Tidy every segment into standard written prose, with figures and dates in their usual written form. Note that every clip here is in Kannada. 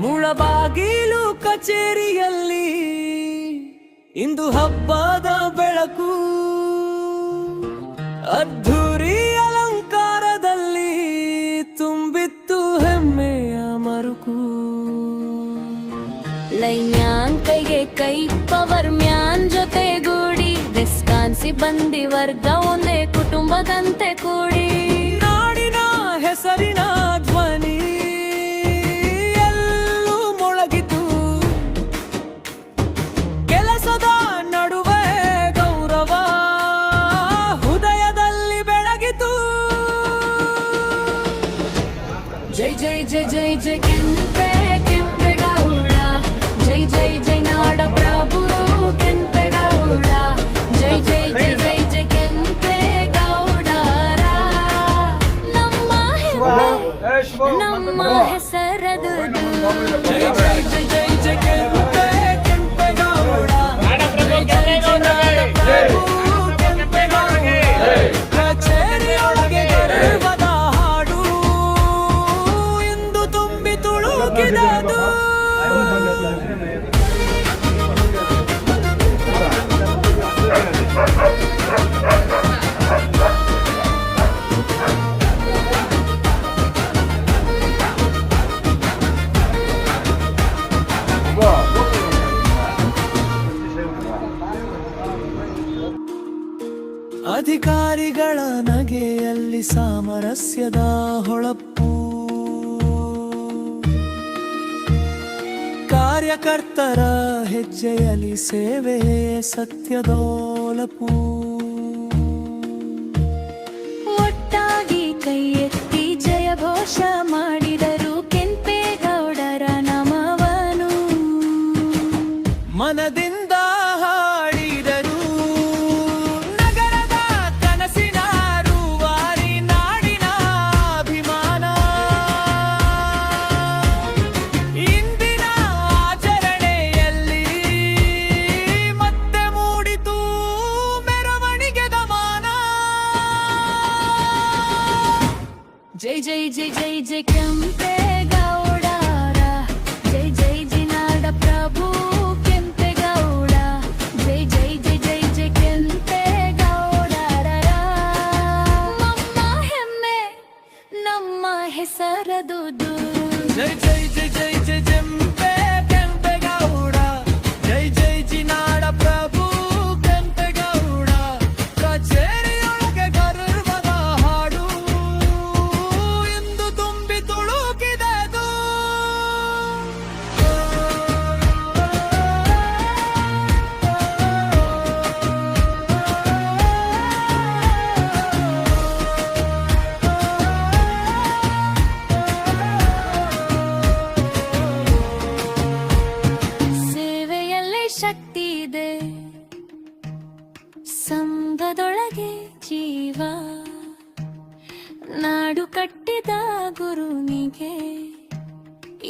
ಮುಳಬಾಗಿಲು ಕಚೇರಿಯಲ್ಲಿ ಇಂದು ಹಬ್ಬದ ಬೆಳಕು, ಅದ್ಧೂರಿ ಅಲಂಕಾರದಲ್ಲಿ ತುಂಬಿತ್ತು ಹೆಮ್ಮೆಯ ಮರುಕು. ಲೈನ್ಯಾನ್ ಕೈಗೆ ಕೈ, ಪವರ್ ಮ್ಯಾನ್ ಜೊತೆಗೂಡಿ, ಡಿಸ್ಕಾನ್ಸಿ ಬಂದಿ ವರ್ಗ ಒಂದೇ ಕುಟುಂಬದಂತೆ ಕೂಡಿ, ನಾಡಿನ ಹೆಸರಿನ ಧ್ವನಿ ಎಲ್ಲೂ ಮೊಳಗಿತು. ಕೆಲಸದ ನಡುವೆ ಗೌರವ ಹೃದಯದಲ್ಲಿ ಬೆಳಗಿತು. ಜೈ ಜೈ ಜೈ ಜೈ ಜೈ ಕೆಂಪೆ ಕೆಂಪೇಗೌಡ, ಜೈ ಜೈ ಜೈ ನಾಡ ಪ್ರಭು ಕೆಂಪೇಗೌಡ, ಜೈ ಜೈ ಜೈ ಜೈ ಜೈ ಕೆಂಪೇಗೌಡರ. ನಮ್ಮ ಹೆಸರದು. ಜೈ ಜೈ ಜೈ ಜೈ ಜೈ ಕೆಂಪೆ ಕೆಂಪೇಗೌಡ, ಕಚೇರಿಯೊಳಗೆ ಗರ್ವದ ಹಾಡು ಇಂದು ತುಂಬಿ ತುಳುಕಿದದು. ಅಧಿಕಾರಿಗಳ ನಗೆಯಲ್ಲಿ ಸಾಮರಸ್ಯದ ಹೊಳಪು, ಕಾರ್ಯಕರ್ತರ ಹೆಜ್ಜೆಯಲ್ಲಿ ಸೇವೆ ಸತ್ಯದೋಲಪು. ಒಟ್ಟಾಗಿ ಕೈ ಎತ್ತಿ ಜಯಘೋಷ ಮಾಡಿದರು ಕೆಂಪೇಗೌಡರ ನಮವನು, ಮನದಿಂದ ಹಾಡಿದರು ನಗರದ ಕನಸಿನ ರೂವಾರಿ ನಾಡಿನ ಅಭಿಮಾನ. ಇಂದಿನ ಆಚರಣೆಯಲ್ಲಿ ಮತ್ತೆ ಮೂಡಿತು ಮೆರವಣಿಗೆ ದಮಾನ. ಜೈ ಜೈ ಜೈ ಜೈ ಜೈ ಕೆಂಪೇಗೌಡರ, ಜೈ ಜೈ ಜೈ ನಾಡ ಪ್ರಭು ಕೆಂಪೇಗೌಡ, ಜೈ ಜೈ ಜೈ ಜೈ ಜೈ ಕೆಂಪೇಗೌಡರ. ನಮ್ಮ ಹೆಮ್ಮೆ ನಮ್ಮ ಹೆಸರದುದು. ಜೈ ಜೈ ಜೈ ಜೈ ಜೈ ಕೆಂಪೆ ಕೆಂಪೇಗೌಡ, ಜೈ ಜೈ ಜೈ ನಾಡ ಪ್ರಭು ಕೆಂಪೇಗೌಡ, ಕಚೇರಿಯೊಳಗೆ ಗರ್ವದ ಹಾಡು ಇಂದು ತುಂಬಿ ತುಳುಕಿದೆದು. ಸೇವೆಯಲ್ಲೇ ಶಕ್ತಿ ಇದೆ, ಸಂಘದೊಳಗೆ ಜೀವ, ನಾಡು ಕಟ್ಟಿದ ಗುರುನಿಗೆ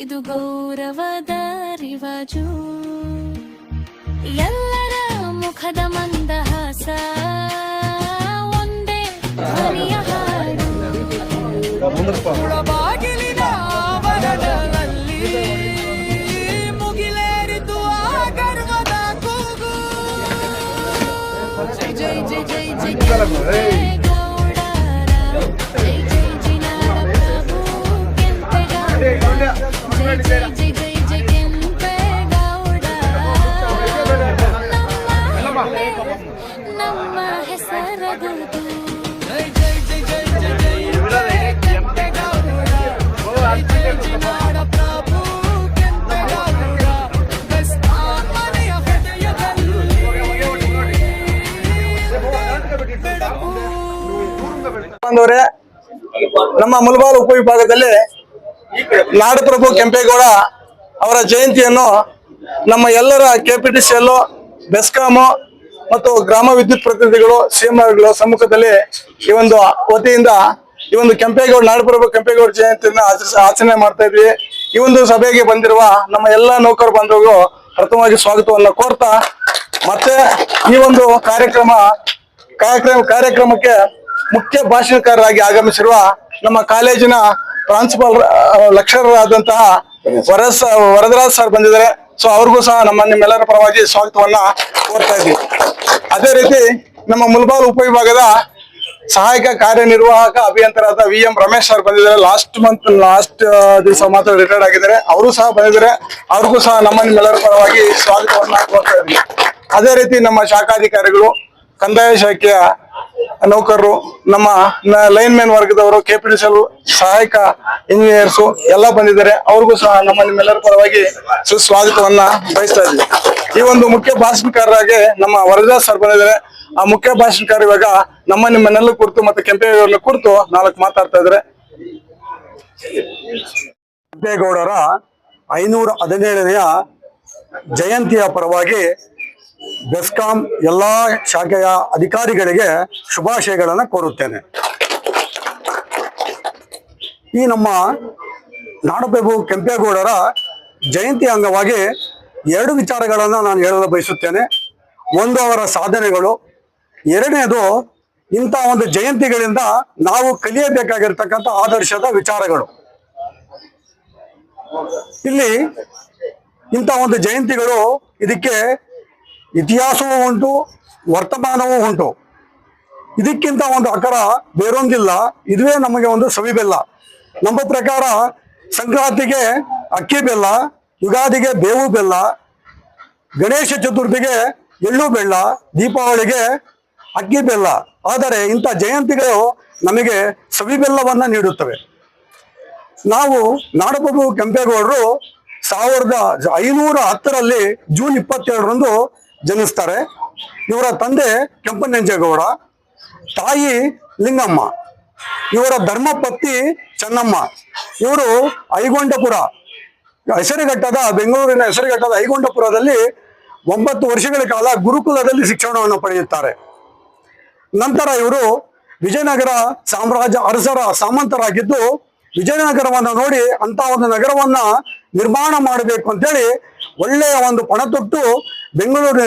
ಇದು ಗೌರವದ ರಿವಾಜು. ಎಲ್ಲರ ಮುಖದ ಮಂದಹಾಸ ಒಂದೇ ಧ್ವನಿಯ ಹಾಡು. ಮುಳಬಾಗಿಲಿನ ಆವರಣದಲ್ಲಿ ಮುಗಿಲೇರಿತು ಆ ಗರ್ವದ ಕೂಗು. ಜೈ ಜೈ ಜೈ ಜೈ ಜೈ ಕೆಂಪೇಗೌಡರ, ಜೈ ಜೈ ಜೈ ನಾಡ ಪ್ರಭು ಕೆಂಪೇಗೌಡ, ಜೈ ಜೈ ಜೈ ಜೈ ಜೈ ಕೆಂಪೇಗೌಡ. ನಮ್ಮ ಹೆಸರದು. ಜೈ ಜೈ ಜೈ ಜೈ ಜೈ ಜೈ ಕೆಂಪೇಗೌಡ, ಜೈ ಜೈ ಜೈ ನಾಡ ಪ್ರಭು ಕೆಂಪೇಗೌಡ, ಮನೆಯ ಹೃದಯದಲ್ಲಿ ಬೆಳಕು. ಬಾಂಧವರೇ, ನಮ್ಮ ಮುಳಬಾಗಿಲು ಉಪವಿಭಾಗದಲ್ಲಿ ನಾಡಪ್ರಭು ಕೆಂಪೇಗೌಡ ಅವರ ಜಯಂತಿಯನ್ನು ನಮ್ಮ ಎಲ್ಲರ ಕೆಪಿಟಿಸಿಎಲ್, ಬೆಸ್ಕಾಂ ಮತ್ತು ಗ್ರಾಮ ವಿದ್ಯುತ್ ಪ್ರತಿನಿಧಿಗಳು, ಸಿಎಂಗಳ ಸಮ್ಮುಖದಲ್ಲಿ ಈ ಒಂದು ವತಿಯಿಂದ ಈ ಒಂದು ಕೆಂಪೇಗೌಡ ನಾಡಪ್ರಭು ಕೆಂಪೇಗೌಡ ಜಯಂತಿಯನ್ನು ಆಚರಣೆ ಮಾಡ್ತಾ ಇದ್ವಿ. ಈ ಒಂದು ಸಭೆಗೆ ಬಂದಿರುವ ನಮ್ಮ ಎಲ್ಲ ನೌಕರ ಬಾಂಧವರಿಗೂ ಪ್ರಥಮವಾಗಿ ಸ್ವಾಗತವನ್ನು ಕೋರ್ತಾ, ಮತ್ತೆ ಈ ಒಂದು ಕಾರ್ಯಕ್ರಮಕ್ಕೆ ಮುಖ್ಯ ಭಾಷಣಕಾರರಾಗಿ ಆಗಮಿಸಿರುವ ನಮ್ಮ ಕಾಲೇಜಿನ ಪ್ರಾಂಶುಪಾಲ ಲೆಕ್ಚರರ್ ಆದಂತಹ ವರದರಾಜ್ ಸರ್ ಬಂದಿದ್ದಾರೆ. ಸೊ ಅವ್ರಿಗೂ ಸಹ ನಿಮ್ಮೆಲ್ಲರ ಪರವಾಗಿ ಸ್ವಾಗತವನ್ನ ಕೋರ್ತಾ ಇದ್ದೀವಿ. ಅದೇ ರೀತಿ ನಮ್ಮ ಮುಲ್ಬಾಲ್ ಉಪವಿಭಾಗದ ಸಹಾಯಕ ಕಾರ್ಯನಿರ್ವಾಹಕ ಅಭಿಯಂತರಾದ VM ರಮೇಶ್ ಸರ್ ಬಂದಿದ್ದಾರೆ. ಲಾಸ್ಟ್ ದಿವಸ ಮಾತ್ರ ರಿಟೈರ್ಡ್ ಆಗಿದ್ದಾರೆ. ಅವರು ಸಹ ಬಂದಿದ್ದಾರೆ. ಅವ್ರಿಗೂ ಸಹ ನಿಮ್ಮೆಲ್ಲರ ಪರವಾಗಿ ಸ್ವಾಗತವನ್ನ ಕೋರ್ತಾ ಇದ್ದೀವಿ. ಅದೇ ರೀತಿ ನಮ್ಮ ಶಾಖಾಧಿಕಾರಿಗಳು, ಕಂದಾಯ ಶಾಖೆಯ ನೌಕರರು, ನಮ್ಮ ಲೈನ್ ಮ್ಯಾನ್ ವರ್ಗದವರು, KPTCL ಸಹಾಯಕ ಇಂಜಿನಿಯರ್ಸು ಎಲ್ಲ ಬಂದಿದ್ದಾರೆ. ಅವ್ರಿಗೂ ಸಹ ನಿಮ್ಮೆಲ್ಲರ ಪರವಾಗಿ ಸುಸ್ವಾಗತವನ್ನ ಬಯಸ್ತಾ ಇದ್ದೀವಿ. ಈ ಒಂದು ಮುಖ್ಯ ಭಾಷಣಕಾರರಾಗಿ ನಮ್ಮ ವರದರಾಜ್ ಸರ್ ಬಂದಿದ್ದಾರೆ. ಆ ಮುಖ್ಯ ಭಾಷಣಕಾರ ಇವಾಗ ನಿಮ್ಮನ್ನೆಲ್ಲ ಕುರಿತು ಮತ್ತೆ ಕೆಂಪೇಗೌಡರ ಕುರಿತು 4 ಮಾತಾಡ್ತಾ ಇದ್ದಾರೆ. ಕೆಂಪೇಗೌಡರ 517ನೆಯ ಜಯಂತಿಯ ಪರವಾಗಿ ಬೆಸ್ಕಾಂ ಎಲ್ಲಾ ಶಾಖೆಯ ಅಧಿಕಾರಿಗಳಿಗೆ ಶುಭಾಶಯಗಳನ್ನು ಕೋರುತ್ತೇನೆ. ಈ ನಮ್ಮ ನಾಡಪ್ರಭು ಕೆಂಪೇಗೌಡರ ಜಯಂತಿ ಅಂಗವಾಗಿ 2 ವಿಚಾರಗಳನ್ನು ನಾನು ಹೇಳಲು ಬಯಸುತ್ತೇನೆ. ಒಂದು, ಅವರ ಸಾಧನೆಗಳು. 2ನೇದು, ಇಂಥ ಒಂದು ಜಯಂತಿಗಳಿಂದ ನಾವು ಕಲಿಯಬೇಕಾಗಿರ್ತಕ್ಕಂಥ ಆದರ್ಶದ ವಿಚಾರಗಳು. ಇಲ್ಲಿ ಇಂಥ ಒಂದು ಜಯಂತಿಗಳು, ಇದಕ್ಕೆ ಇತಿಹಾಸವೂ ಉಂಟು, ವರ್ತಮಾನವೂ ಉಂಟು. ಇದಕ್ಕಿಂತ ಒಂದು ಅಕರ ಬೇರೊಂದಿಲ್ಲ. ಇದುವೇ ನಮಗೆ ಒಂದು ಸವಿಬೆಲ್ಲ. ನಮ್ಮ ಪ್ರಕಾರ ಸಂಕ್ರಾಂತಿಗೆ ಅಕ್ಕಿ ಬೆಲ್ಲ, ಯುಗಾದಿಗೆ ಬೇವು ಬೆಲ್ಲ, ಗಣೇಶ ಚತುರ್ಥಿಗೆ ಎಳ್ಳು ಬೆಲ್ಲ, ದೀಪಾವಳಿಗೆ ಅಕ್ಕಿ ಬೆಲ್ಲ. ಆದರೆ ಇಂಥ ಜಯಂತಿಗಳು ನಮಗೆ ಸವಿಬೆಲ್ಲವನ್ನ ನೀಡುತ್ತವೆ. ನಾವು ನಾಡಪ್ರಭು ಕೆಂಪೇಗೌಡರು 1510ರಲ್ಲಿ ಜೂನ್ 22ರಂದು ಜನಿಸ್ತಾರೆ. ಇವರ ತಂದೆ ಕೆಂಪನಂಜೇಗೌಡ, ತಾಯಿ ಲಿಂಗಮ್ಮ, ಇವರ ಧರ್ಮಪತ್ನಿ ಚೆನ್ನಮ್ಮ. ಇವರು ಐಗೊಂಡಪುರ ಹೆಸರುಘಟ್ಟದ, ಬೆಂಗಳೂರಿನ ಹೆಸರುಘಟ್ಟದ ಐಗೊಂಡಪುರದಲ್ಲಿ 9 ವರ್ಷಗಳ ಕಾಲ ಗುರುಕುಲದಲ್ಲಿ ಶಿಕ್ಷಣವನ್ನು ಪಡೆಯುತ್ತಾರೆ. ನಂತರ ಇವರು ವಿಜಯನಗರ ಸಾಮ್ರಾಜ್ಯ ಅರಸರ ಸಾಮಂತರಾಗಿದ್ದು, ವಿಜಯನಗರವನ್ನು ನೋಡಿ ಅಂತ ಒಂದು ನಗರವನ್ನ ನಿರ್ಮಾಣ ಮಾಡಬೇಕು ಅಂತೇಳಿ ಒಳ್ಳೆಯ ಒಂದು ಪಣ ತೊಟ್ಟು ಬೆಂಗಳೂರು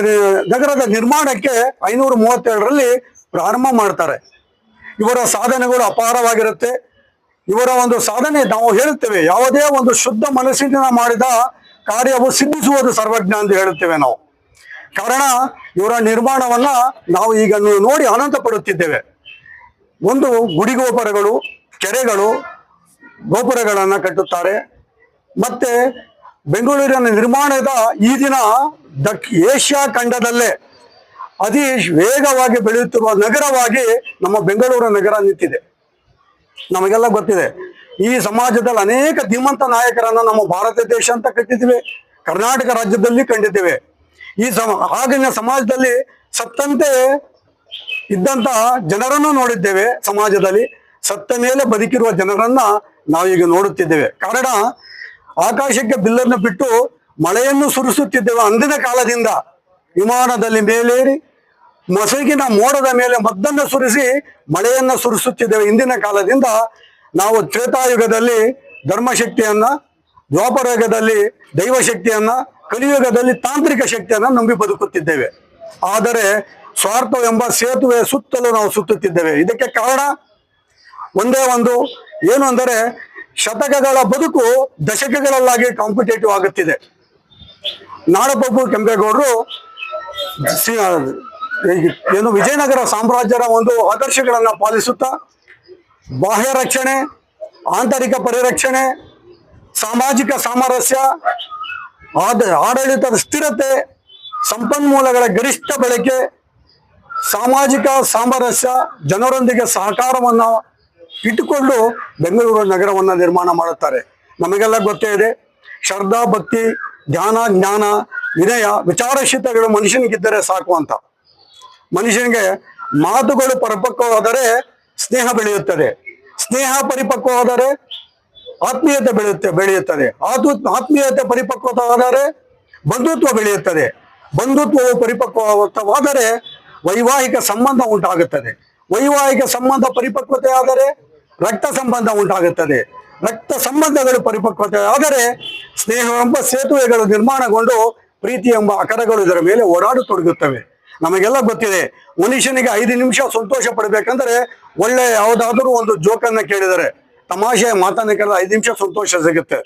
ನಗರದ ನಿರ್ಮಾಣಕ್ಕೆ 532ರಲ್ಲಿ ಪ್ರಾರಂಭ ಮಾಡ್ತಾರೆ. ಇವರ ಸಾಧನೆಗಳು ಅಪಾರವಾಗಿರುತ್ತೆ. ಇವರ ಒಂದು ಸಾಧನೆ ನಾವು ಹೇಳುತ್ತೇವೆ, ಯಾವುದೇ ಒಂದು ಶುದ್ಧ ಮನಸ್ಸಿನಿಂದ ಮಾಡಿದ ಕಾರ್ಯವು ಸಿದ್ಧಿಸುವುದು ಸರ್ವಜ್ಞ ಅಂತ ಹೇಳುತ್ತೇವೆ ನಾವು. ಕಾರಣ ಇವರ ನಿರ್ಮಾಣವನ್ನ ನಾವು ಈಗ ನೋಡಿ ಆನಂದ ಪಡುತ್ತಿದ್ದೇವೆ. ಒಂದು ಗುಡಿಗೋಪುರಗಳು, ಕೆರೆಗಳು, ಗೋಪುರಗಳನ್ನ ಕಟ್ಟುತ್ತಾರೆ. ಮತ್ತೆ ಬೆಂಗಳೂರಿನ ನಿರ್ಮಾಣದ ಈ ದಿನ ಏಷ್ಯಾ ಖಂಡದಲ್ಲೇ ಅತಿ ವೇಗವಾಗಿ ಬೆಳೆಯುತ್ತಿರುವ ನಗರವಾಗಿ ನಮ್ಮ ಬೆಂಗಳೂರು ನಗರ ನಿಂತಿದೆ. ನಮಗೆಲ್ಲ ಗೊತ್ತಿದೆ. ಈ ಸಮಾಜದಲ್ಲಿ ಅನೇಕ ಧೀಮಂತ ನಾಯಕರನ್ನ ನಮ್ಮ ಭಾರತ ದೇಶ ಅಂತ ಕಟ್ಟಿದ್ದೇವೆ, ಕರ್ನಾಟಕ ರಾಜ್ಯದಲ್ಲಿ ಕಂಡಿದ್ದೇವೆ. ಈ ಆಗಿನ ಸಮಾಜದಲ್ಲಿ ಸತ್ತಂತೆ ಇದ್ದಂತ ಜನರನ್ನು ನೋಡಿದ್ದೇವೆ. ಸಮಾಜದಲ್ಲಿ ಸತ್ತ ಮೇಲೆ ಬದುಕಿರುವ ಜನರನ್ನ ನಾವೀಗ ನೋಡುತ್ತಿದ್ದೇವೆ. ಕಾರಣ ಆಕಾಶಕ್ಕೆ ಬಿಲ್ಲನ್ನು ಬಿಟ್ಟು ಮಳೆಯನ್ನು ಸುರಿಸುತ್ತಿದ್ದೇವೆ. ಅಂದಿನ ಕಾಲದಿಂದ ವಿಮಾನದಲ್ಲಿ ಮೇಲೇರಿ ಮಸಗಿನ ಮೋಡದ ಮೇಲೆ ಮದ್ದನ್ನು ಸುರಿಸಿ ಮಳೆಯನ್ನು ಸುರಿಸುತ್ತಿದ್ದೇವೆ. ಇಂದಿನ ಕಾಲದಿಂದ ನಾವು ತ್ರೇತಾಯುಗದಲ್ಲಿ ಧರ್ಮಶಕ್ತಿಯನ್ನ, ದ್ವಾಪರ ಯುಗದಲ್ಲಿ ದೈವಶಕ್ತಿಯನ್ನ, ಕಲಿಯುಗದಲ್ಲಿ ತಾಂತ್ರಿಕ ಶಕ್ತಿಯನ್ನ ನಂಬಿ ಬದುಕುತ್ತಿದ್ದೇವೆ. ಆದರೆ ಸ್ವಾರ್ಥವೆಂಬ ಸೇತುವೆ ಸುತ್ತಲೂ ನಾವು ಸುತ್ತುತ್ತಿದ್ದೇವೆ. ಇದಕ್ಕೆ ಕಾರಣ ಒಂದೇ ಒಂದು, ಏನು ಅಂದರೆ ಶತಕಗಳ ಬದುಕು ದಶಕಗಳಲ್ಲಾಗಿ ಕಾಂಪಿಟೇಟಿವ್ ಆಗುತ್ತಿದೆ. ನಾಡಪ್ರಭು ಕೆಂಪೇಗೌಡರು ಏನು ವಿಜಯನಗರ ಸಾಮ್ರಾಜ್ಯದ ಒಂದು ಆದರ್ಶಗಳನ್ನ ಪಾಲಿಸುತ್ತಾ ಬಾಹ್ಯ ರಕ್ಷಣೆ, ಆಂತರಿಕ ಪರಿರಕ್ಷಣೆ, ಸಾಮಾಜಿಕ ಸಾಮರಸ್ಯ, ಆಡಳಿತದ ಸ್ಥಿರತೆ, ಸಂಪನ್ಮೂಲಗಳ ಗರಿಷ್ಠ ಬಳಕೆ, ಸಾಮಾಜಿಕ ಸಾಮರಸ್ಯ, ಜನರೊಂದಿಗೆ ಸಹಕಾರವನ್ನ ಇಟ್ಟುಕೊಂಡು ಬೆಂಗಳೂರು ನಗರವನ್ನ ನಿರ್ಮಾಣ ಮಾಡುತ್ತಾರೆ. ನಮಗೆಲ್ಲ ಗೊತ್ತೇ ಇದೆ, ಶ್ರದ್ಧಾ, ಭಕ್ತಿ, ಧ್ಯಾನ, ಜ್ಞಾನ, ವಿನಯ, ವಿಚಾರಶೀಲತೆಗಳು ಮನುಷ್ಯನಿಗಿದ್ದರೆ ಸಾಕು ಅಂತ. ಮನುಷ್ಯನಿಗೆ ಮಾತುಗಳು ಪರಿಪಕ್ವವಾದರೆ ಸ್ನೇಹ ಬೆಳೆಯುತ್ತದೆ, ಸ್ನೇಹ ಪರಿಪಕ್ವವಾದರೆ ಆತ್ಮೀಯತೆ ಬೆಳೆಯುತ್ತದೆ, ಆತ್ಮೀಯತೆ ಪರಿಪಕ್ವವಾದರೆ ಬಂಧುತ್ವ ಬೆಳೆಯುತ್ತದೆ, ಬಂಧುತ್ವವು ಪರಿಪಕ್ವವಾದರೆ ವೈವಾಹಿಕ ಸಂಬಂಧ ಉಂಟಾಗುತ್ತದೆ, ವೈವಾಹಿಕ ಸಂಬಂಧ ಪರಿಪಕ್ವತೆ ಆದರೆ ರಕ್ತ ಸಂಬಂಧ ಉಂಟಾಗುತ್ತದೆ, ರಕ್ತ ಸಂಬಂಧಗಳು ಪರಿಪಕ್ವತೆ ಆದರೆ ಸ್ನೇಹವೆಂಬ ಸೇತುವೆಗಳು ನಿರ್ಮಾಣಗೊಂಡು ಪ್ರೀತಿ ಎಂಬ ಅಕರಗಳು ಇದರ ಮೇಲೆ ಓಡಾಡತೊಡಗುತ್ತವೆ. ನಮಗೆಲ್ಲ ಗೊತ್ತಿದೆ, ಮನುಷ್ಯನಿಗೆ 5 ನಿಮಿಷ ಸಂತೋಷ ಪಡಬೇಕಂದ್ರೆ ಒಳ್ಳೆ ಯಾವುದಾದ್ರೂ ಒಂದು ಜೋಕನ್ನ ಕೇಳಿದರೆ, ತಮಾಷೆಯ ಮಾತನ್ನ ಕೇಳಿದ್ರೆ 5 ನಿಮಿಷ ಸಂತೋಷ ಸಿಗುತ್ತೆ.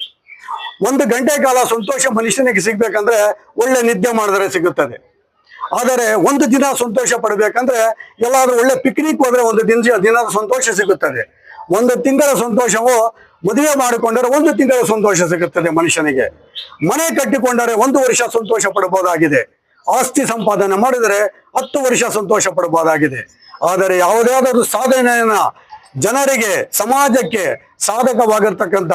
ಒಂದು ಗಂಟೆ ಕಾಲ ಸಂತೋಷ ಮನುಷ್ಯನಿಗೆ ಸಿಗ್ಬೇಕಂದ್ರೆ ಒಳ್ಳೆ ನಿದ್ದೆ ಮಾಡಿದ್ರೆ ಸಿಗುತ್ತದೆ. ಆದರೆ ಒಂದು ದಿನ ಸಂತೋಷ ಪಡಬೇಕಂದ್ರೆ ಎಲ್ಲಾದ್ರೂ ಒಳ್ಳೆ ಪಿಕ್ನಿಕ್ ಹೋದ್ರೆ ಒಂದು ದಿನದ ಸಂತೋಷ ಸಿಗುತ್ತದೆ. ಒಂದು ತಿಂಗಳ ಸಂತೋಷವು ಮದುವೆ ಮಾಡಿಕೊಂಡರೆ ಒಂದು ತಿಂಗಳ ಸಂತೋಷ ಸಿಗುತ್ತದೆ ಮನುಷ್ಯನಿಗೆ. ಮನೆ ಕಟ್ಟಿಕೊಂಡರೆ 1 ವರ್ಷ ಸಂತೋಷ ಪಡಬಹುದಾಗಿದೆ. ಆಸ್ತಿ ಸಂಪಾದನೆ ಮಾಡಿದರೆ 10 ವರ್ಷ ಸಂತೋಷ ಪಡಬಹುದಾಗಿದೆ. ಆದರೆ ಯಾವುದಾದರೂ ಸಾಧನೆಯನ್ನ ಜನರಿಗೆ ಸಮಾಜಕ್ಕೆ ಸಾಧಕವಾಗಿರ್ತಕ್ಕಂಥ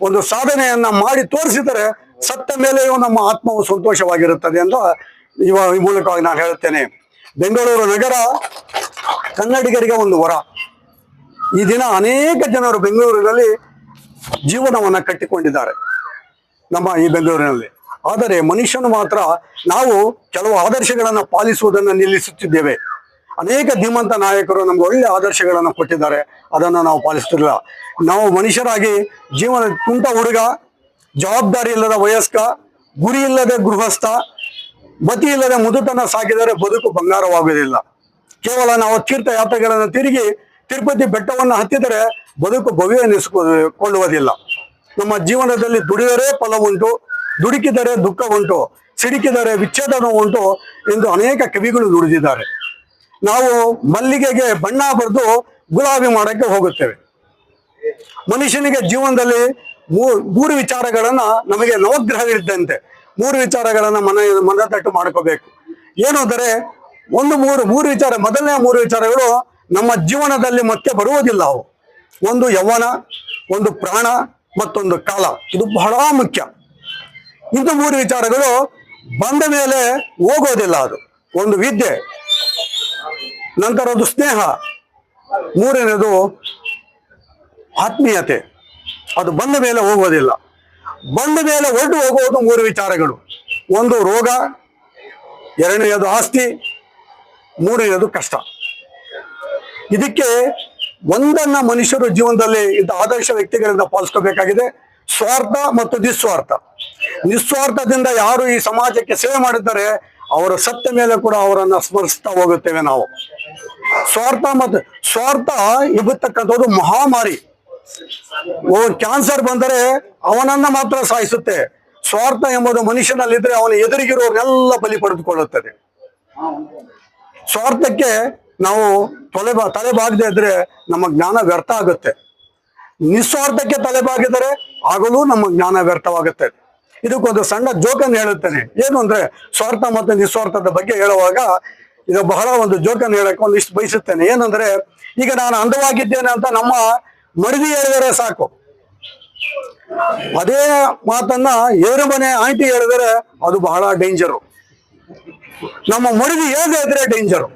ಒಂದು ಸಾಧನೆಯನ್ನ ಮಾಡಿ ತೋರಿಸಿದರೆ ಸತ್ತ ಮೇಲೆಯೂ ನಮ್ಮ ಆತ್ಮವು ಸಂತೋಷವಾಗಿರುತ್ತದೆ ಅಂತ ಈ ಮೂಲಕವಾಗಿ ನಾನು ಹೇಳುತ್ತೇನೆ. ಬೆಂಗಳೂರು ನಗರ ಕನ್ನಡಿಗರಿಗೆ ಒಂದು ವರ. ಈ ದಿನ ಅನೇಕ ಜನರು ಬೆಂಗಳೂರಿನಲ್ಲಿ ಜೀವನವನ್ನ ಕಟ್ಟಿಕೊಂಡಿದ್ದಾರೆ ನಮ್ಮ ಈ ಬೆಂಗಳೂರಿನಲ್ಲಿ. ಆದರೆ ಮನುಷ್ಯನು ಮಾತ್ರ ನಾವು ಕೆಲವು ಆದರ್ಶಗಳನ್ನು ಪಾಲಿಸುವುದನ್ನು ನಿಲ್ಲಿಸುತ್ತಿದ್ದೇವೆ. ಅನೇಕ ಧೀಮಂತ ನಾಯಕರು ನಮ್ಗೆ ಒಳ್ಳೆ ಆದರ್ಶಗಳನ್ನು ಕೊಟ್ಟಿದ್ದಾರೆ, ಅದನ್ನು ನಾವು ಪಾಲಿಸ್ತಿರಲಿಲ್ಲ. ನಾವು ಮನುಷ್ಯರಾಗಿ ಜೀವನ ತುಂಟ ಹುಡುಗ, ಜವಾಬ್ದಾರಿ ಇಲ್ಲದ ವಯಸ್ಕ, ಗುರಿ ಇಲ್ಲದೆ ಗೃಹಸ್ಥ, ಮತಿ ಇಲ್ಲದೆ ಮುದುತನ ಸಾಕಿದರೆ ಬದುಕು ಬಂಗಾರವಾಗುವುದಿಲ್ಲ. ಕೇವಲ ನಾವು ತೀರ್ಥಯಾತ್ರೆಗಳನ್ನು ತಿರುಗಿ ತಿರುಪತಿ ಬೆಟ್ಟವನ್ನು ಹತ್ತಿದರೆ ಬದುಕು ಭವ್ಯ ಎನಿಸಿಕೊಳ್ಳುವುದಿಲ್ಲ. ನಮ್ಮ ಜೀವನದಲ್ಲಿ ದುಡಿದರೆ ಫಲ ಉಂಟು, ದುಡುಕಿದರೆ ದುಃಖ ಉಂಟು, ಸಿಡುಕಿದರೆ ವಿಚ್ಛೇದನ ಉಂಟು ಎಂದು ಅನೇಕ ಕವಿಗಳು ನುಡಿದಿದ್ದಾರೆ. ನಾವು ಮಲ್ಲಿಗೆಗೆ ಬಣ್ಣ ಬರೆದು ಗುಲಾಬಿ ಮಾಡಕ್ಕೆ ಹೋಗುತ್ತೇವೆ. ಮನುಷ್ಯನಿಗೆ ಜೀವನದಲ್ಲಿ ಮೂರು ವಿಚಾರಗಳನ್ನ ನಮಗೆ ನವಗ್ರಹಗಳಿದ್ದಂತೆ 3 ವಿಚಾರಗಳನ್ನ ಮನದಟ್ಟು ಮಾಡ್ಕೋಬೇಕು. ಏನು ಅಂದರೆ ಮೂರು ವಿಚಾರ. ಮೊದಲನೇ 3 ವಿಚಾರಗಳು ನಮ್ಮ ಜೀವನದಲ್ಲಿ ಮತ್ತೆ ಬರುವುದಿಲ್ಲ. ಅವು ಒಂದು ಯೌವನ, ಒಂದು ಪ್ರಾಣ, ಮತ್ತೊಂದು ಕಾಲ. ಇದು ಬಹಳ ಮುಖ್ಯ. ಇನ್ನು 3 ವಿಚಾರಗಳು ಬಂದ ಮೇಲೆ ಹೋಗೋದಿಲ್ಲ. ಅದು ಒಂದು ವಿದ್ಯೆ, ನಂತರ ಒಂದು ಸ್ನೇಹ, ಮೂರನೇದು ಆತ್ಮೀಯತೆ. ಅದು ಬಂದ ಮೇಲೆ ಹೋಗೋದಿಲ್ಲ. ಬಂದ ಮೇಲೆ ಹೊರಟು ಹೋಗುವುದು 3 ವಿಚಾರಗಳು. ಒಂದು ರೋಗ, ಎರಡನೆಯದು ಆಸ್ತಿ, ಮೂರನೆಯದು ಕಷ್ಟ. ಇದಕ್ಕೆ ಒಂದನ್ನ ಮನುಷ್ಯರು ಜೀವನದಲ್ಲಿ ಇಂಥ ಆದರ್ಶ ವ್ಯಕ್ತಿಗಳಿಂದ ಪಾಲಿಸ್ಕೋಬೇಕಾಗಿದೆ: ಸ್ವಾರ್ಥ ಮತ್ತು ನಿಸ್ವಾರ್ಥ. ನಿಸ್ವಾರ್ಥದಿಂದ ಯಾರು ಈ ಸಮಾಜಕ್ಕೆ ಸೇವೆ ಮಾಡಿದ್ದಾರೆ ಅವರ ಸತ್ತ ಮೇಲೆ ಕೂಡ ಅವರನ್ನ ಸ್ಮರಿಸ್ತಾ ಹೋಗುತ್ತೇವೆ ನಾವು. ಸ್ವಾರ್ಥ ಇರತಕ್ಕಂಥದ್ದು ಮಹಾಮಾರಿ. ಕ್ಯಾನ್ಸರ್ ಬಂದರೆ ಅವನನ್ನ ಮಾತ್ರ ಸಾಯಿಸುತ್ತೆ. ಸ್ವಾರ್ಥ ಎಂಬುದು ಮನುಷ್ಯನಲ್ಲಿದ್ರೆ ಅವನ ಎದುರಿಗಿರೋರ್ನೆಲ್ಲ ಬಲಿ ಪಡೆದುಕೊಳ್ಳುತ್ತದೆ. ಸ್ವಾರ್ಥಕ್ಕೆ ನಾವು ತಲೆಬಾಗದೆ ಇದ್ರೆ ನಮ್ಮ ಜ್ಞಾನ ವ್ಯರ್ಥ ಆಗುತ್ತೆ. ನಿಸ್ವಾರ್ಥಕ್ಕೆ ತಲೆಬಾಗಿದರೆ ಆಗಲೂ ನಮ್ಮ ಜ್ಞಾನ ವ್ಯರ್ಥವಾಗುತ್ತೆ. ಇದಕ್ಕೊಂದು ಸಣ್ಣ ಜೋಕನ್ನು ಹೇಳುತ್ತೇನೆ. ಏನು ಅಂದ್ರೆ ಸ್ವಾರ್ಥ ಮತ್ತು ನಿಸ್ವಾರ್ಥದ ಬಗ್ಗೆ ಹೇಳುವಾಗ ಇದು ಬಹಳ ಒಂದು ಜೋಕನ್ನು ಹೇಳಕ್ಕೆ ಒಂದಿಷ್ಟು ಬಯಸುತ್ತೇನೆ. ಏನಂದ್ರೆ, ಈಗ ನಾನು ಅಂದವಾಗಿದ್ದೇನೆ ಅಂತ ನಮ್ಮ ಮಡದಿ ಹೇಳಿದರೆ ಸಾಕು, ಅದೇ ಮಾತನ್ನ ಎದುರು ಮನೆ ಆಂಟಿ ಹೇಳಿದರೆ ಅದು ಬಹಳ ಡೇಂಜರು. ನಮ್ಮ ಮಡದಿ ಹೇಳದೆ ಇದ್ರೆ ಡೇಂಜರು.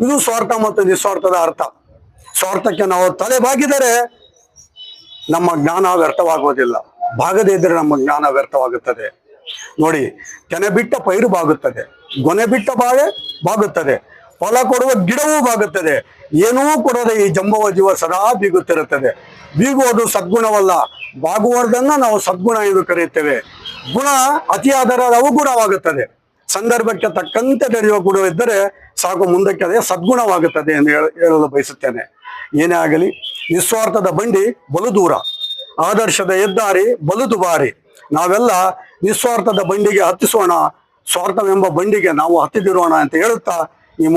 ಇದು ಸ್ವಾರ್ಥ ಮತ್ತು ನಿಸ್ವಾರ್ಥದ ಅರ್ಥ. ಸ್ವಾರ್ಥಕ್ಕೆ ನಾವು ತಲೆ ಬಾಗಿದರೆ ನಮ್ಮ ಜ್ಞಾನ ವ್ಯರ್ಥವಾಗುವುದಿಲ್ಲ. ಭಾಗದೇ ಇದ್ರೆ ನಮ್ಮ ಜ್ಞಾನ ವ್ಯರ್ಥವಾಗುತ್ತದೆ. ನೋಡಿ, ತೆನೆ ಬಿಟ್ಟ ಪೈರು ಬಾಗುತ್ತದೆ, ಗೊನೆ ಬಿಟ್ಟ ಬಾಳೆ ಬಾಗುತ್ತದೆ, ಫಲ ಕೊಡುವ ಗಿಡವೂ ಬಾಗುತ್ತದೆ. ಏನೂ ಕೊಡದೆ ಈ ಜಂಬವ ಜೀವ ಸದಾ ಬೀಗುತ್ತಿರುತ್ತದೆ. ಬೀಗುವುದು ಸದ್ಗುಣವಲ್ಲ, ಬಾಗುವುದನ್ನ ನಾವು ಸದ್ಗುಣ ಎಂದು ಕರೆಯುತ್ತೇವೆ. ಗುಣ ಅತಿಯಾದರೆ ಅವಗುಣವಾಗುತ್ತದೆ. ಸಂದರ್ಭಕ್ಕೆ ತಕ್ಕಂತೆ ನಡೆಯುವ ಗುಣವಿದ್ದರೆ ಸಾಕು, ಮುಂದಕ್ಕೆ ಅದೇ ಸದ್ಗುಣವಾಗುತ್ತದೆ ಎಂದು ಹೇಳಲು ಬಯಸುತ್ತೇನೆ. ಏನೇ ಆಗಲಿ, ನಿಸ್ವಾರ್ಥದ ಬಂಡಿ ಬಲು ದೂರ, ಆದರ್ಶದ ಹೆದ್ದಾರಿ ಬಲು ದುಬಾರಿ. ನಾವೆಲ್ಲ ನಿಸ್ವಾರ್ಥದ ಬಂಡಿಗೆ ಹತ್ತಿಸೋಣ, ಸ್ವಾರ್ಥವೆಂಬ ಬಂಡಿಗೆ ನಾವು ಹತ್ತಿದಿರೋಣ ಅಂತ ಹೇಳುತ್ತಾ ಈ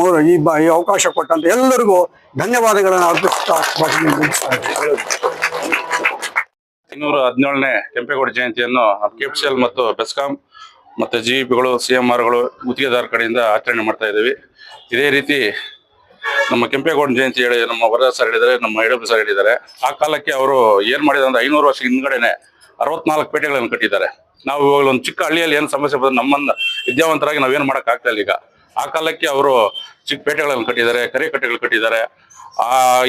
ಅವಕಾಶ ಕೊಟ್ಟಂತ ಎಲ್ಲರಿಗೂ ಧನ್ಯವಾದಗಳನ್ನು ಅರ್ಪಿಸುತ್ತಾ 217ನೇ ಕೆಂಪೇಗೌಡ ಜಯಂತಿಯನ್ನು ಕೆಪಿಸಿಎಲ್ ಮತ್ತು ಬೆಸ್ಕಾಂ ಮತ್ತು ಜಿಇಪಿಗಳು, CMRಗಳು, ಗುತ್ತಿಗೆದಾರ ಕಡೆಯಿಂದ ಆಚರಣೆ ಮಾಡ್ತಾ ಇದ್ದೀವಿ. ಇದೇ ರೀತಿ ನಮ್ಮ ಕೆಂಪೇಗೌಡ ಜಯಂತಿ ಹೇಳಿ ನಮ್ಮ ವರದಾಸ್ ಸರ್ ಹೇಳಿದ್ದಾರೆ, ನಮ್ಮ AW ಸರ್ ಹೇಳಿದ್ದಾರೆ. ಆ ಕಾಲಕ್ಕೆ ಅವರು ಏನ್ ಮಾಡಿದ್ದಾರೆ ಅಂದ್ರೆ 500 ವರ್ಷ ಹಿಂದ್ಗಡೆನೆ 64 ಪೇಟೆಗಳನ್ನು ಕಟ್ಟಿದ್ದಾರೆ. ನಾವು ಇವಾಗ ಒಂದು ಚಿಕ್ಕ ಹಳ್ಳಿಯಲ್ಲಿ ಏನು ಸಮಸ್ಯೆ ಬಂದ್ರೆ ನಮ್ಮನ್ನ ವಿದ್ಯಾವಂತರಾಗಿ ನಾವೇನು ಮಾಡಕ್ ಆಗ್ತಾ ಇಲ್ಲ. ಈಗ ಆ ಕಾಲಕ್ಕೆ ಅವರು ಚಿಕ್ಕ ಪೇಟೆಗಳನ್ನು ಕಟ್ಟಿದ್ದಾರೆ, ಕಟ್ಟೆಗಳು ಕಟ್ಟಿದ್ದಾರೆ.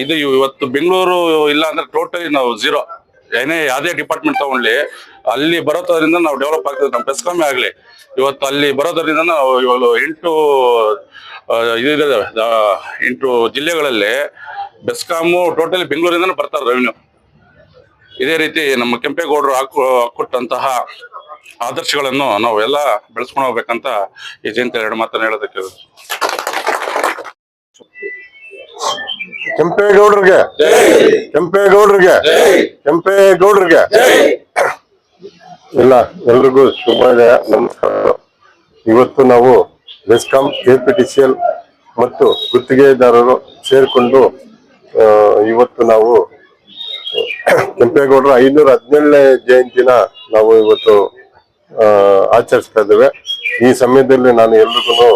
ಇದು ಇವತ್ತು ಬೆಂಗಳೂರು ಇಲ್ಲ ಅಂದ್ರೆ ಟೋಟಲಿ ನಾವು ಝೀರೋ. ಯಾವುದೇ ಡಿಪಾರ್ಟ್ಮೆಂಟ್ ತಗೊಂಡ್ಲಿ ಅಲ್ಲಿ ಬರೋದ್ರಿಂದ ನಾವು ಡೆವಲಪ್ ಆಗ್ತದೆ. ನಮ್ಮ ಬೆಸ್ಕಾಮೇ ಆಗ್ಲಿ ಇವತ್ತು ಅಲ್ಲಿ ಬರೋದ್ರಿಂದ ನಾವು ಇವಾಗ 8 ಜಿಲ್ಲೆಗಳಲ್ಲಿ ಬೆಸ್ಕಾಮು ಟೋಟಲಿ ಬೆಂಗಳೂರಿಂದನೇ ಬರ್ತಾರೆ ರೆವಿನ್ಯೂ. ಇದೇ ರೀತಿ ನಮ್ಮ ಕೆಂಪೇಗೌಡರು ಹಾಕೊಟ್ಟಂತಹ ಆದರ್ಶಗಳನ್ನು ನಾವು ಎಲ್ಲ ಬೆಳೆಸ್ಕೊಂಡು ಹೋಗ್ಬೇಕಂತ ಈ ಜಯಂತಿ 2 ಮಾತನ್ನು ಹೇಳೋದಕ್ಕೆ. ಕೆಂಪೇಗೌಡರಿಗೆ ಎಲ್ರಿಗೂ ಶುಭೋದಯ, ನಮಸ್ಕಾರ. ಇವತ್ತು ನಾವು ಬೆಸ್ಕಾಂ, KPTCL ಮತ್ತು ಗುತ್ತಿಗೆದಾರರು ಸೇರಿಕೊಂಡು ಇವತ್ತು ನಾವು ಕೆಂಪೇಗೌಡರ 517ನೇ ಜಯಂತಿನ ನಾವು ಇವತ್ತು ಆಚರಿಸ್ತಾ ಇದ್ದೇವೆ. ಈ ಸಮಯದಲ್ಲಿ ನಾನು ಎಲ್ರಿಗೂ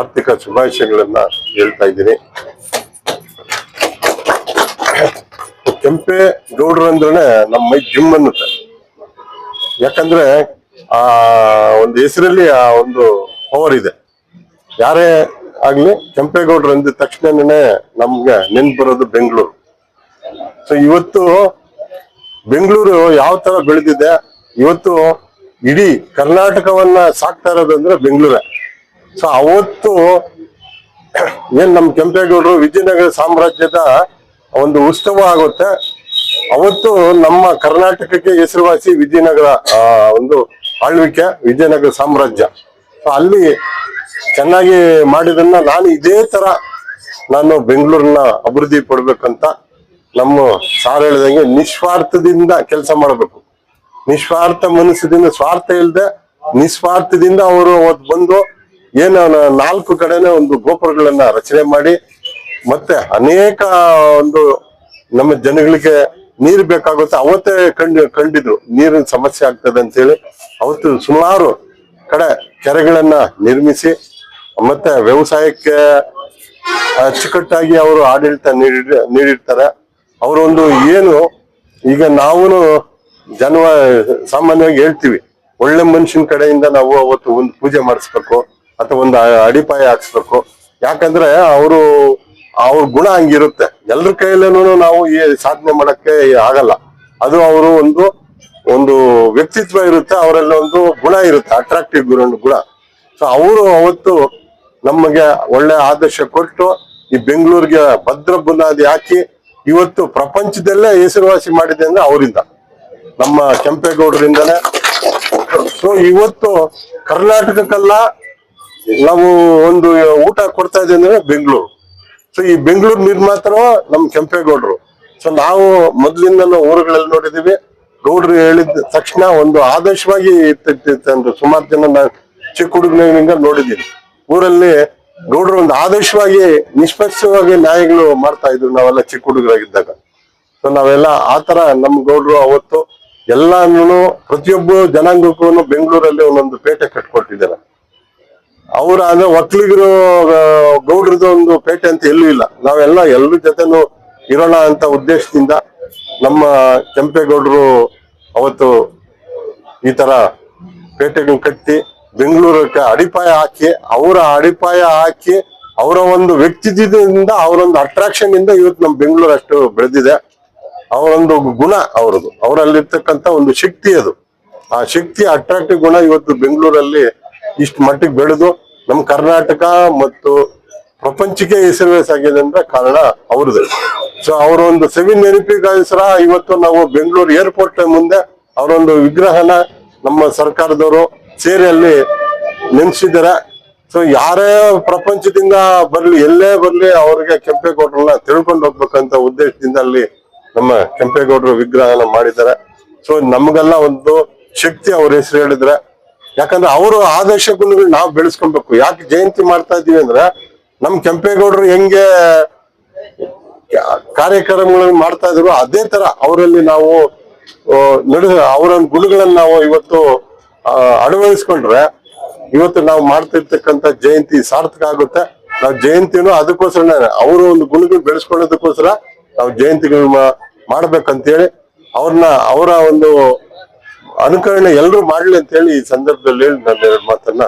ಆರ್ಥಿಕ ಶುಭಾಶಯಗಳನ್ನ ಹೇಳ್ತಾ ಇದ್ದೀನಿ. ಕೆಂಪೇಗೌಡರು ಅಂದ್ರೆ ನಮ್ಮ ಮೈ ಜಿಮ್ ಅನ್ನುತ್ತೆ. ಯಾಕಂದ್ರೆ ಆ ಒಂದು ಹೆಸರಲ್ಲಿ ಆ ಒಂದು ಪವರ್ ಇದೆ. ಯಾರೇ ಆಗ್ಲಿ ಕೆಂಪೇಗೌಡರು ಅಂದ ತಕ್ಷಣನೇ ನಮ್ಗೆ ನೆನ್ಪು ಬರೋದು ಬೆಂಗಳೂರು. ಸೊ ಇವತ್ತು ಬೆಂಗಳೂರು ಯಾವ ತರ ಬೆಳೆದಿದೆ, ಇವತ್ತು ಇಡೀ ಕರ್ನಾಟಕವನ್ನ ಸಾಕ್ತಾ ಇರೋದಂದ್ರೆ ಬೆಂಗಳೂರೇ. ಸೊ ಅವತ್ತು ಏನ್ ನಮ್ ಕೆಂಪೇಗೌಡರು ವಿಜಯನಗರ ಸಾಮ್ರಾಜ್ಯದ ಒಂದು ಉತ್ಸವ ಆಗುತ್ತೆ. ಅವತ್ತು ನಮ್ಮ ಕರ್ನಾಟಕಕ್ಕೆ ಹೆಸರುವಾಸಿ ವಿಜಯನಗರ ಒಂದು ಆಳ್ವಿಕೆ, ವಿಜಯನಗರ ಸಾಮ್ರಾಜ್ಯ. ಸೊ ಅಲ್ಲಿ ಚೆನ್ನಾಗಿ ಮಾಡಿದನ್ನ ನಾನು ಇದೇ ತರ ನಾನು ಬೆಂಗಳೂರನ್ನ ಅಭಿವೃದ್ಧಿ ಪಡ್ಬೇಕಂತ ನಮ್ಮ ಸಾರ್ ಹೇಳಿದಂಗೆ ನಿಸ್ವಾರ್ಥದಿಂದ ಕೆಲಸ ಮಾಡಬೇಕು. ನಿಸ್ವಾರ್ಥ ಮನಸ್ಸದಿಂದ, ಸ್ವಾರ್ಥ ಇಲ್ಲದೆ ನಿಸ್ವಾರ್ಥದಿಂದ ಅವರು ಅವತ್ತು ಬಂದು ಏನು 4 ಕಡೆನೆ ಒಂದು ಗೋಪುರಗಳನ್ನ ರಚನೆ ಮಾಡಿ ಮತ್ತೆ ಅನೇಕ ಒಂದು ನಮ್ಮ ಜನಗಳಿಗೆ ನೀರು ಬೇಕಾಗುತ್ತೆ. ಅವತ್ತೇ ಕಂಡಿದ್ರು ನೀರಿನ ಸಮಸ್ಯೆ ಆಗ್ತದೆ ಅಂತ ಹೇಳಿ ಅವತ್ತು ಸುಮಾರು ಕಡೆ ಕೆರೆಗಳನ್ನ ನಿರ್ಮಿಸಿ ಮತ್ತೆ ವ್ಯವಸಾಯಕ್ಕೆ ಅಚ್ಚುಕಟ್ಟಾಗಿ ಅವರು ಆಡಳಿತ ನೀಡಿರ್ತಾರೆ. ಅವರೊಂದು ಏನು ಈಗ ನಾವು ಸಾಮಾನ್ಯವಾಗಿ ಹೇಳ್ತೀವಿ, ಒಳ್ಳೆ ಮನುಷ್ಯನ ಕಡೆಯಿಂದ ನಾವು ಅವತ್ತು ಒಂದು ಪೂಜೆ ಮಾಡಿಸ್ಬೇಕು ಅಥವಾ ಒಂದು ಅಡಿಪಾಯ ಹಾಕ್ಸ್ಬೇಕು. ಯಾಕಂದ್ರೆ ಅವ್ರ ಗುಣ ಹಂಗಿರುತ್ತೆ. ಎಲ್ರ ಕೈಯಲ್ಲೇನು ನಾವು ಈ ಸಾಧನೆ ಮಾಡಕ್ಕೆ ಆಗಲ್ಲ. ಅದು ಅವರು ಒಂದು ವ್ಯಕ್ತಿತ್ವ ಇರುತ್ತೆ, ಅವರಲ್ಲಿ ಒಂದು ಗುಣ ಇರುತ್ತೆ, ಅಟ್ರಾಕ್ಟಿವ್ ಗುಣ. ಸೊ ಅವರು ಅವತ್ತು ನಮಗೆ ಒಳ್ಳೆ ಆದರ್ಶ ಕೊಟ್ಟು ಈ ಬೆಂಗಳೂರಿಗೆ ಭದ್ರ ಬುನಾದಿ ಹಾಕಿ ಇವತ್ತು ಪ್ರಪಂಚದಲ್ಲೇ ಹೆಸರುವಾಸಿ ಮಾಡಿದೆ ಅಂದ್ರೆ ಅವರಿಂದ, ನಮ್ಮ ಕೆಂಪೇಗೌಡರಿಂದನೇ. ಸೊ ಇವತ್ತು ಕರ್ನಾಟಕಕ್ಕೆಲ್ಲ ನಾವು ಒಂದು ಊಟ ಕೊಡ್ತಾ ಇದ್ದೀವಿ ಅಂದ್ರೆ ಬೆಂಗಳೂರು. ಸೊ ಈ ಬೆಂಗಳೂರು ನಿರ್ಮಾತರು ನಮ್ ಕೆಂಪೇಗೌಡರು. ಸೊ ನಾವು ಮೊದ್ಲಿಂದ ಊರುಗಳಲ್ಲಿ ನೋಡಿದೀವಿ, ಗೌಡ್ರು ಹೇಳಿದ ತಕ್ಷಣ ಒಂದು ಆದರ್ಶವಾಗಿ ಇರ್ತಿತ್ತು. ಸುಮಾರು ಜನ ನಾನು ಚಿಕ್ಕ ಹುಡುಗನಿಂದ ನೋಡಿದ್ದೀನಿ. ಊರಲ್ಲಿ ಗೌಡ್ರು ಒಂದು ಆದರ್ಶವಾಗಿ ನಿಷ್ಪಕ್ಷವಾಗಿ ನ್ಯಾಯಗಳು ಮಾಡ್ತಾ ಇದ್ರು ನಾವೆಲ್ಲ ಚಿಕ್ಕ ಹುಡುಗರಾಗಿದ್ದಾಗ. ಸೊ ನಾವೆಲ್ಲ ಆತರ ನಮ್ ಗೌಡ್ರು ಅವತ್ತು ಎಲ್ಲಾನು ಪ್ರತಿಯೊಬ್ಬ ಜನಾಂಗಕ್ಕೂ ಬೆಂಗಳೂರಲ್ಲಿ ಒಂದೊಂದು ಪೇಟೆ ಕಟ್ಕೊಟ್ಟಿದ್ದಾರೆ. ಅವ್ರ ಅಂದ್ರೆ ಒಕ್ಕಲಿಗರು ಗೌಡ್ರದ್ದು ಒಂದು ಪೇಟೆ ಅಂತ ಎಲ್ಲೂ ಇಲ್ಲ. ನಾವೆಲ್ಲ ಎಲ್ರ ಜೊತೆನೂ ಇರೋಣ ಅಂತ ಉದ್ದೇಶದಿಂದ ನಮ್ಮ ಕೆಂಪೇಗೌಡರು ಅವತ್ತು ಈ ತರ ಪೇಟೆಗಳು ಕಟ್ಟಿ ಬೆಂಗಳೂರಕ್ಕೆ ಅಡಿಪಾಯ ಹಾಕಿ ಅವರ ಒಂದು ವ್ಯಕ್ತಿತ್ವದಿಂದ ಅವರೊಂದು ಅಟ್ರಾಕ್ಷನ್ ಇಂದ ಇವತ್ತು ನಮ್ಮ ಬೆಂಗಳೂರು ಅಷ್ಟು ಬೆಳೆದಿದೆ. ಅವರೊಂದು ಗುಣ ಅವರದು, ಅವರಲ್ಲಿರ್ತಕ್ಕಂಥ ಒಂದು ಶಕ್ತಿ, ಅದು ಆ ಶಕ್ತಿ ಅಟ್ರಾಕ್ಟಿವ್ ಗುಣ ಇವತ್ತು ಬೆಂಗಳೂರಲ್ಲಿ ಇಷ್ಟು ಮಟ್ಟಿಗೆ ಬೆಳೆದು ನಮ್ಮ ಕರ್ನಾಟಕ ಮತ್ತು ಪ್ರಪಂಚಕ್ಕೆ ಹೆಸರುವಾಸಿಯಾಗಿದೆ ಅಂದ್ರೆ ಕಾರಣ ಅವ್ರದ್ದು. ಸೊ ಅವರ ಒಂದು ಸವಿ ನೆನಪಿಗೋಸ್ಕರ ಇವತ್ತು ನಾವು ಬೆಂಗಳೂರು ಏರ್ಪೋರ್ಟ್ ಮುಂದೆ ಅವರೊಂದು ವಿಗ್ರಹನ ನಮ್ಮ ಸರ್ಕಾರದವರು ಸೇರಿ ಅಲ್ಲಿ ನೆನ್ಸಿದ್ದಾರೆ. ಸೊ ಯಾರೇ ಪ್ರಪಂಚದಿಂದ ಬರ್ಲಿ, ಎಲ್ಲೇ ಬರ್ಲಿ, ಅವ್ರಿಗೆ ಕೆಂಪೇಗೌಡರನ್ನ ತಿಳ್ಕೊಂಡು ಹೋಗ್ಬೇಕಂತ ಉದ್ದೇಶದಿಂದ ಅಲ್ಲಿ ನಮ್ಮ ಕೆಂಪೇಗೌಡರು ವಿಗ್ರಹನ ಮಾಡಿದ್ದಾರೆ. ಸೊ ನಮ್ಗೆಲ್ಲ ಒಂದು ಶಕ್ತಿ ಅವ್ರ ಹೆಸರು ಹೇಳಿದ್ರೆ, ಯಾಕಂದ್ರೆ ಅವರು ಆದರ್ಶ ಗುಣಗಳು ನಾವು ಬೆಳೆಸ್ಕೊಬೇಕು. ಯಾಕೆ ಜಯಂತಿ ಮಾಡ್ತಾ ಇದೀವಿ ಅಂದ್ರೆ ನಮ್ ಕೆಂಪೇಗೌಡರು ಹೆಂಗೆ ಕಾರ್ಯಕ್ರಮಗಳನ್ನ ಮಾಡ್ತಾ ಇದ್ರು ಅದೇ ತರ ಅವರಲ್ಲಿ ನಾವು ಅವರ ಗುಣಗಳನ್ನ ನಾವು ಇವತ್ತು ಅಳವಡಿಸ್ಕೊಂಡ್ರೆ ಇವತ್ತು ನಾವು ಮಾಡ್ತಿರ್ತಕ್ಕಂಥ ಜಯಂತಿ ಸಾರ್ಥಕ ಆಗುತ್ತೆ. ನಾವು ಜಯಂತಿನೂ ಅದಕ್ಕೋಸ್ಕರ ಅವರು ಒಂದು ಗುಣಗಳು ಬೆಳೆಸ್ಕೊಳ್ಳೋದಕ್ಕೋಸ್ಕರ ನಾವು ಜಯಂತಿಗಳು ಮಾಡ್ಬೇಕಂತೇಳಿ ಅವರ ಒಂದು ಅನುಕರಣೆ ಎಲ್ಲರೂ ಮಾಡ್ಲಿ ಅಂತ ಹೇಳಿ ಈ ಸಂದರ್ಭದಲ್ಲಿ ಹೇಳಿ ನಾನು 2 ಮಾತನ್ನ